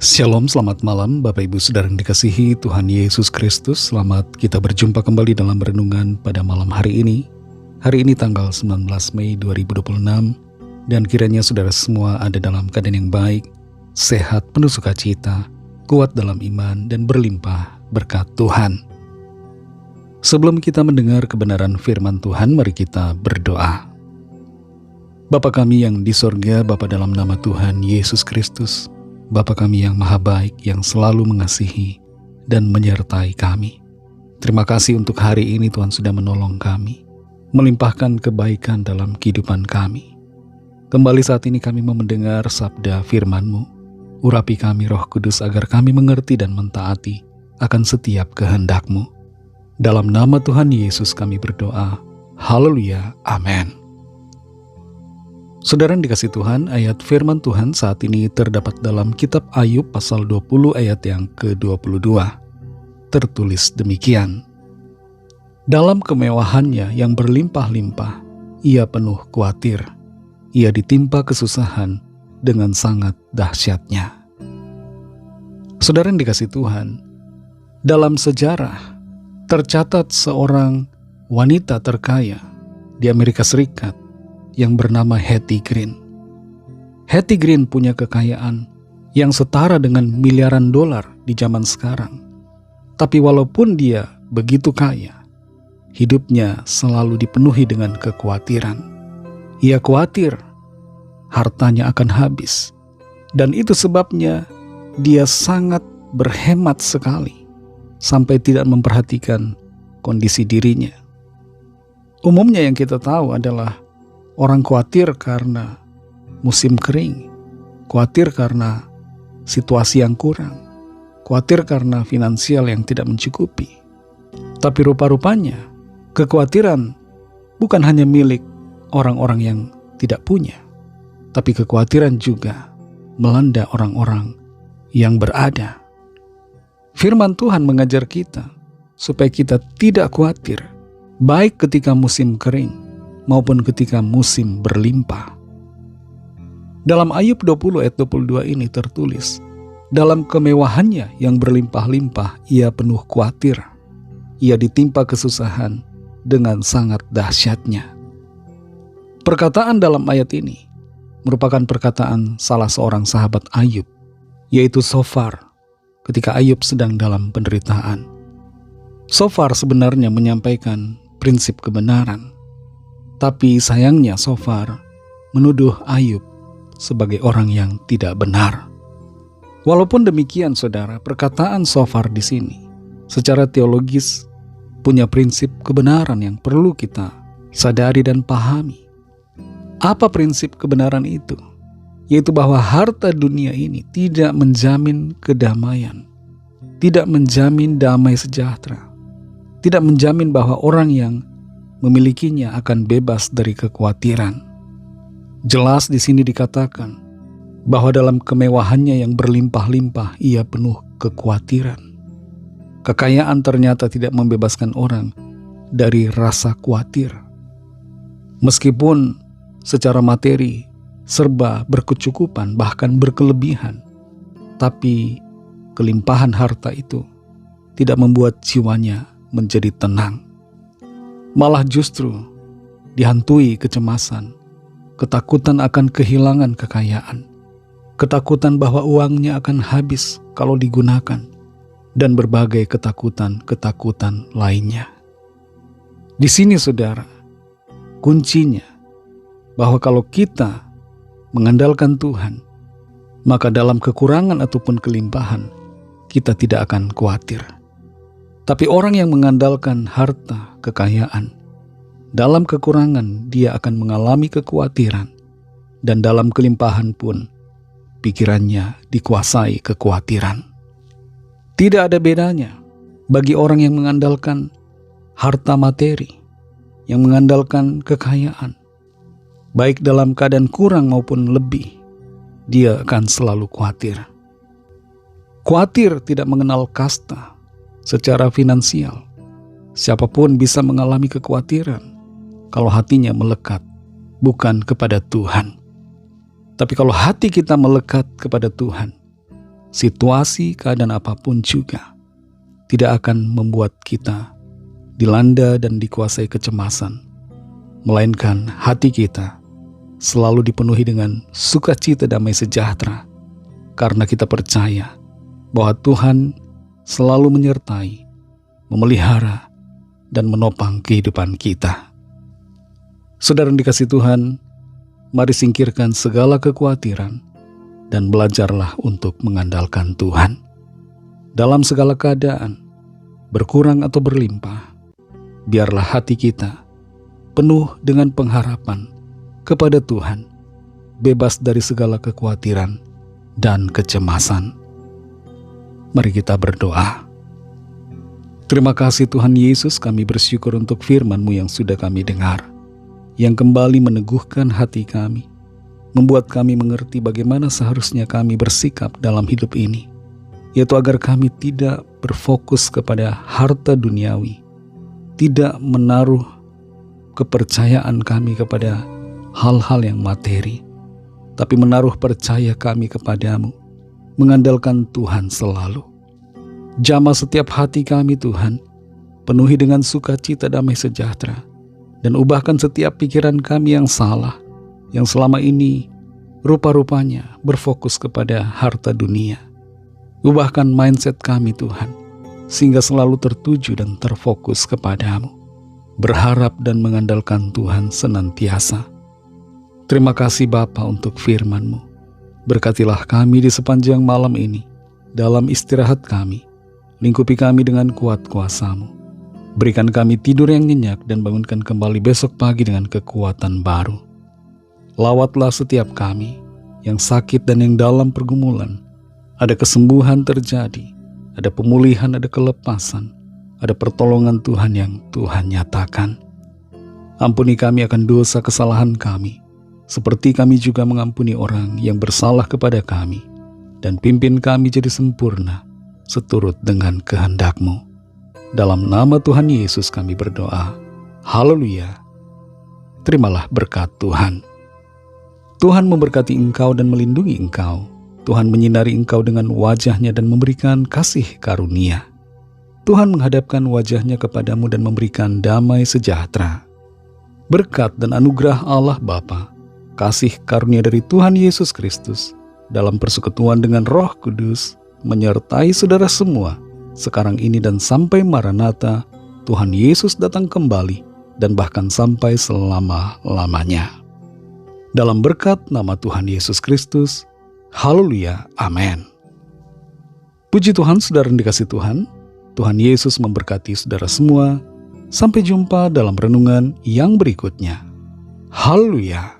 Shalom, selamat malam Bapak Ibu Saudara yang dikasihi Tuhan Yesus Kristus. Selamat kita berjumpa kembali dalam renungan pada malam hari ini. Hari ini tanggal 19 Mei 2026. Dan kiranya saudara semua ada dalam keadaan yang baik, sehat, penuh sukacita, kuat dalam iman, dan berlimpah berkat Tuhan. Sebelum kita mendengar kebenaran firman Tuhan, mari kita berdoa. Bapa kami yang di sorga, Bapa dalam nama Tuhan Yesus Kristus, Bapa kami yang maha baik, yang selalu mengasihi dan menyertai kami. Terima kasih untuk hari ini Tuhan sudah menolong kami, melimpahkan kebaikan dalam kehidupan kami. Kembali saat ini kami mau mendengar sabda firman-Mu. Urapi kami Roh Kudus agar kami mengerti dan mentaati akan setiap kehendak-Mu. Dalam nama Tuhan Yesus kami berdoa. Haleluya. Amin. Saudara yang dikasih Tuhan, ayat firman Tuhan saat ini terdapat dalam kitab Ayub pasal 20 ayat yang ke-22. Tertulis demikian. Dalam kemewahannya yang berlimpah-limpah, ia penuh khawatir. Ia ditimpa kesusahan dengan sangat dahsyatnya. Saudara yang dikasih Tuhan, dalam sejarah tercatat seorang wanita terkaya di Amerika Serikat yang bernama Hetty Green. Hetty Green punya kekayaan yang setara dengan miliaran dolar di zaman sekarang. Tapi walaupun dia begitu kaya, hidupnya selalu dipenuhi dengan kekhawatiran. Ia khawatir hartanya akan habis. Dan itu sebabnya dia sangat berhemat sekali, sampai tidak memperhatikan kondisi dirinya. Umumnya yang kita tahu adalah orang khawatir karena musim kering, khawatir karena situasi yang kurang, khawatir karena finansial yang tidak mencukupi. Tapi rupa-rupanya kekhawatiran bukan hanya milik orang-orang yang tidak punya, tapi kekhawatiran juga melanda orang-orang yang berada. Firman Tuhan mengajar kita supaya kita tidak khawatir, baik ketika musim kering maupun ketika musim berlimpah. Dalam Ayub 20 ayat 22 ini tertulis, dalam kemewahannya yang berlimpah-limpah ia penuh khawatir. Ia ditimpa kesusahan dengan sangat dahsyatnya. Perkataan dalam ayat ini merupakan perkataan salah seorang sahabat Ayub, yaitu Sofar, ketika Ayub sedang dalam penderitaan. Sofar sebenarnya menyampaikan prinsip kebenaran, tapi sayangnya Sofar menuduh Ayub sebagai orang yang tidak benar. Walaupun demikian saudara, perkataan Sofar di sini secara teologis punya prinsip kebenaran yang perlu kita sadari dan pahami. Apa prinsip kebenaran itu? Yaitu bahwa harta dunia ini tidak menjamin kedamaian, tidak menjamin damai sejahtera, tidak menjamin bahwa orang yang memilikinya akan bebas dari kekhawatiran. Jelas di sini dikatakan bahwa dalam kemewahannya yang berlimpah-limpah ia penuh kekhawatiran. Kekayaan ternyata tidak membebaskan orang dari rasa khawatir. Meskipun secara materi serba berkecukupan, bahkan berkelebihan, tapi kelimpahan harta itu tidak membuat jiwanya menjadi tenang. Malah justru dihantui kecemasan, ketakutan akan kehilangan kekayaan, ketakutan bahwa uangnya akan habis kalau digunakan, dan berbagai ketakutan-ketakutan lainnya. Di sini saudara, kuncinya bahwa kalau kita mengandalkan Tuhan, maka dalam kekurangan ataupun kelimpahan, kita tidak akan khawatir. Tapi orang yang mengandalkan harta, kekayaan, dalam kekurangan dia akan mengalami kekhawatiran, dan dalam kelimpahan pun pikirannya dikuasai kekhawatiran. Tidak ada bedanya bagi orang yang mengandalkan harta materi, yang mengandalkan kekayaan, baik dalam keadaan kurang maupun lebih, dia akan selalu khawatir. Khawatir tidak mengenal kasta. Secara finansial, siapapun bisa mengalami kekhawatiran kalau hatinya melekat bukan kepada Tuhan. Tapi kalau hati kita melekat kepada Tuhan, situasi, keadaan apapun juga tidak akan membuat kita dilanda dan dikuasai kecemasan, melainkan hati kita selalu dipenuhi dengan sukacita damai sejahtera, karena kita percaya bahwa Tuhan selalu menyertai, memelihara, dan menopang kehidupan kita. Saudara yang dikasihi Tuhan, mari singkirkan segala kekhawatiran dan belajarlah untuk mengandalkan Tuhan. Dalam segala keadaan, berkurang atau berlimpah, biarlah hati kita penuh dengan pengharapan kepada Tuhan, bebas dari segala kekhawatiran dan kecemasan. Mari kita berdoa. Terima kasih Tuhan Yesus, kami bersyukur untuk firman-Mu yang sudah kami dengar, yang kembali meneguhkan hati kami, membuat kami mengerti bagaimana seharusnya kami bersikap dalam hidup ini, yaitu agar kami tidak berfokus kepada harta duniawi, tidak menaruh kepercayaan kami kepada hal-hal yang materi, tapi menaruh percaya kami kepadamu, mengandalkan Tuhan selalu. Jamah setiap hati kami Tuhan, penuhi dengan sukacita damai sejahtera, dan ubahkan setiap pikiran kami yang salah, yang selama ini rupa-rupanya berfokus kepada harta dunia. Ubahkan mindset kami Tuhan, sehingga selalu tertuju dan terfokus kepadamu, berharap dan mengandalkan Tuhan senantiasa. Terima kasih Bapa untuk firman-Mu. Berkatilah kami di sepanjang malam ini, dalam istirahat kami, lingkupi kami dengan kuat kuasa-Mu. Berikan kami tidur yang nyenyak dan bangunkan kembali besok pagi dengan kekuatan baru. Lawatlah setiap kami yang sakit dan yang dalam pergumulan. Ada kesembuhan terjadi, ada pemulihan, ada kelepasan, ada pertolongan Tuhan yang Tuhan nyatakan. Ampuni kami akan dosa kesalahan kami, seperti kami juga mengampuni orang yang bersalah kepada kami, dan pimpin kami jadi sempurna, seturut dengan kehendak-Mu. Dalam nama Tuhan Yesus kami berdoa. Haleluya. Terimalah berkat Tuhan. Tuhan memberkati engkau dan melindungi engkau. Tuhan menyinari engkau dengan wajah-Nya dan memberikan kasih karunia. Tuhan menghadapkan wajah-Nya kepadamu dan memberikan damai sejahtera. Berkat dan anugerah Allah Bapa, kasih karunia dari Tuhan Yesus Kristus, dalam persekutuan dengan Roh Kudus, menyertai saudara semua, sekarang ini dan sampai Maranatha, Tuhan Yesus datang kembali, dan bahkan sampai selama-lamanya. Dalam berkat nama Tuhan Yesus Kristus, haleluya, amin. Puji Tuhan, saudara yang dikasihi Tuhan, Tuhan Yesus memberkati saudara semua. Sampai jumpa dalam renungan yang berikutnya. Haleluya.